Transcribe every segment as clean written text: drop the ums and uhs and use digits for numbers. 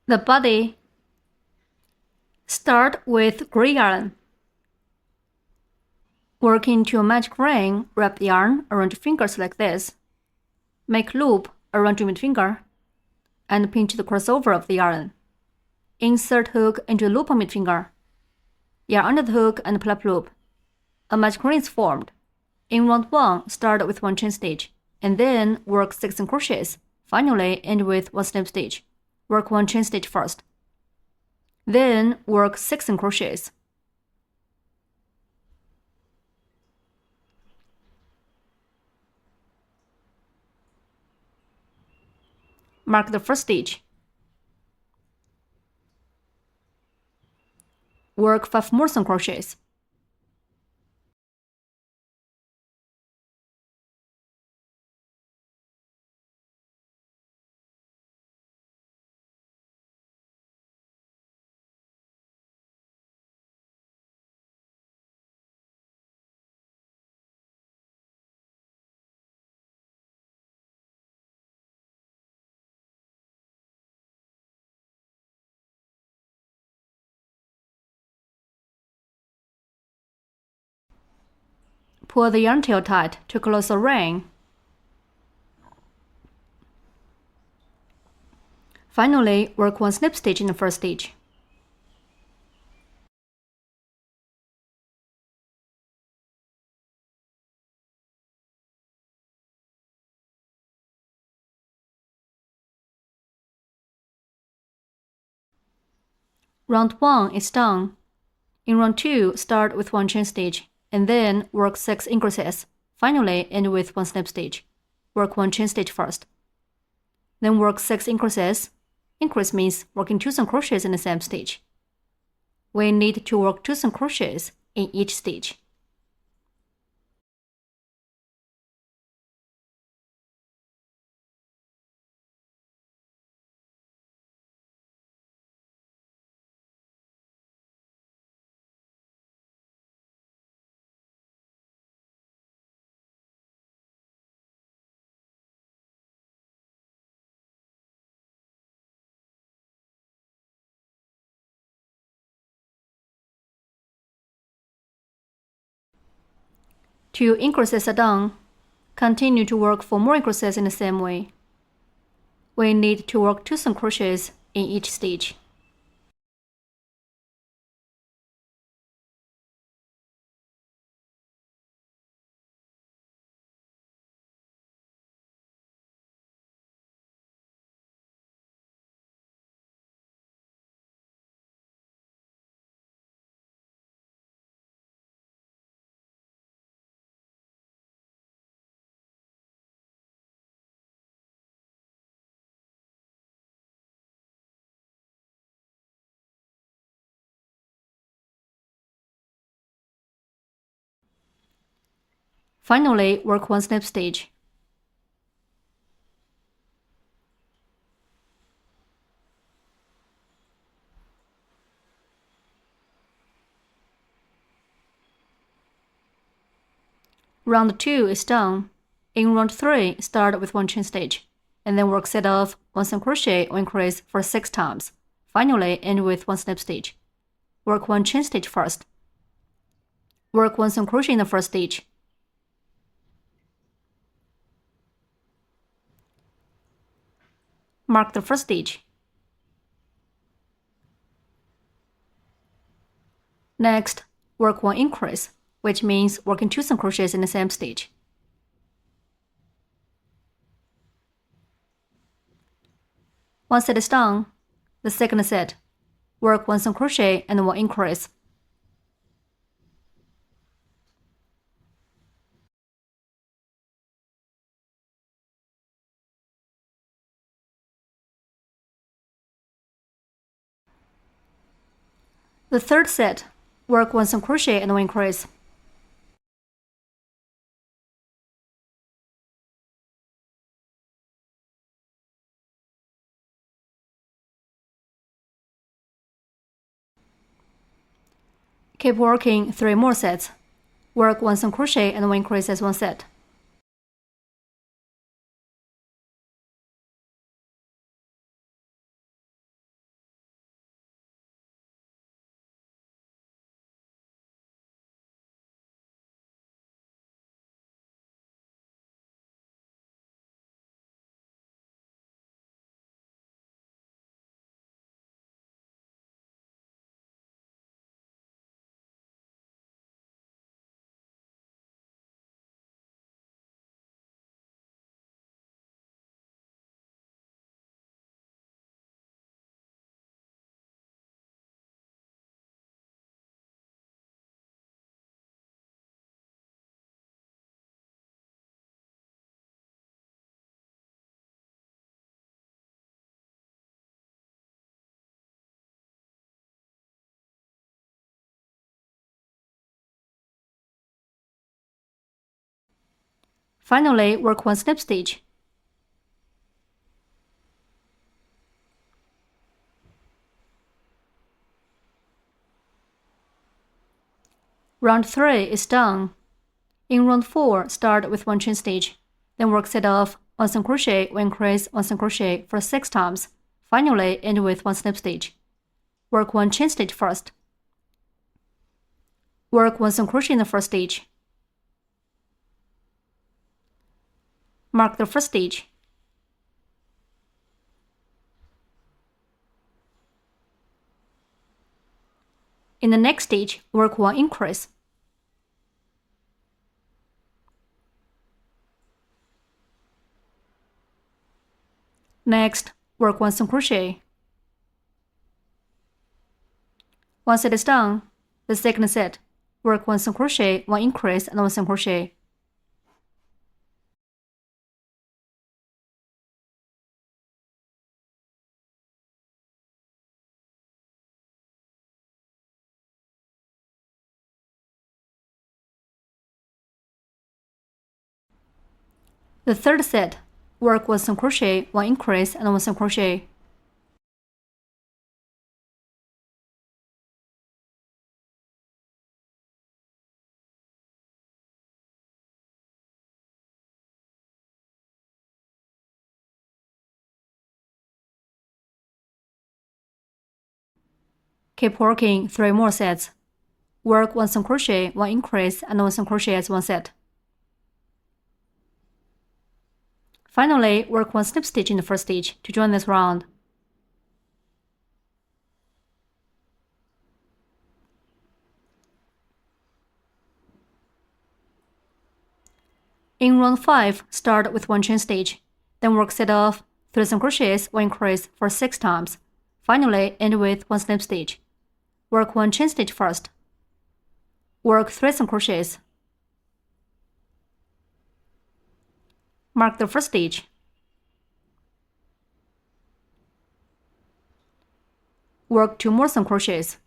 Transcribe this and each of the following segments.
The body. Start with gray yarn. Work into a magic ring, wrap the yarn around your fingers like this. Make loop around your middle finger and pinch the crossover of the yarn. Insert hook into the loop on middle finger. Yarn under the hook and pull up loop. A magic ring is formed. In round 1, start with 1 chain stitch, and then work 6 crochets. Finally, end with 1 slip stitch. Work 1 chain stitch first. Then work 6 crochets. Mark the first stitch. Work 5 more single crochets. Pull the yarn tail tight to close the ring. Finally, work 1 slip stitch in the first stitch. Round 1 is done. In round 2, start with 1 chain stitch, and then work 6 increases. Finally, end with 1 slip stitch. Work 1 chain stitch first. Then work 6 increases. Increase means working 2 single crochets in the same stitch. We need to work 2 single crochets in each stitch. Two increases are done. Continue to work 4 more increases in the same way. We need to work 2 single crochets in each stitch. Finally, work 1 slip stitch. Round 2 is done. In round 3, start with 1 chain stitch, and then work set of 1 single crochet or increase for 6 times. Finally, end with 1 slip stitch. Work 1 chain stitch first. Work 1 single crochet in the first stitch. Mark the first stitch. Next, work 1 increase, which means working 2 single crochets in the same stitch. One set is done. The second set, work 1 single crochet and 1 increase. The third set, work 1 single crochet and 1 increase. Keep working 3 more sets. Work 1 single crochet and 1 increase as 1 set. Finally, work 1 slip stitch. Round 3 is done. In round 4, start with 1 chain stitch, then work set off 1 single crochet, 1 increase, 1 single crochet for 6 times. Finally, end with 1 slip stitch. Work 1 chain stitch first. Work 1 single crochet in the first stitch. Mark the first stitch. In the next stitch, work 1 increase. Next, work 1 single crochet. Once it is done, the second set, work 1 single crochet, 1 increase, and 1 single crochet. The third set, work 1 single crochet, 1 increase, and 1 single crochet. Keep working 3 more sets. Work 1 single crochet, 1 increase, and 1 single crochet as 1 set. Finally, work 1 slip stitch in the first stitch to join this round. In round 5, start with 1 chain stitch, then work set off 3 single crochets, 1 increase for 6 times. Finally, end with 1 slip stitch. Work 1 chain stitch first. Work 3 single crochets. Mark the first stitch. Work 2 more single crochets.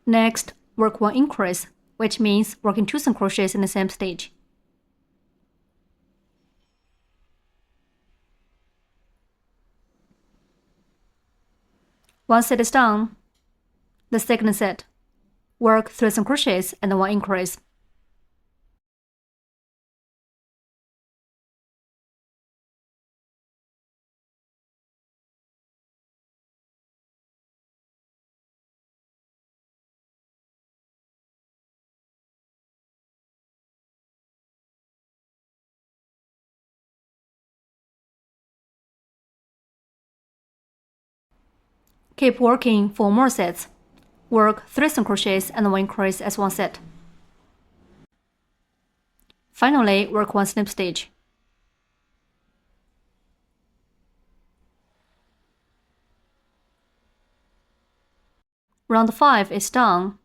Next, work 1 increase, which means working 2 single crochets in the same stitch. Once it is done, the second set, work 3 single crochets and 1 increase. Keep working 4 more sets. Work 3 single crochets and 1 increase as 1 set. Finally, work 1 slip stitch. Round 5 is done.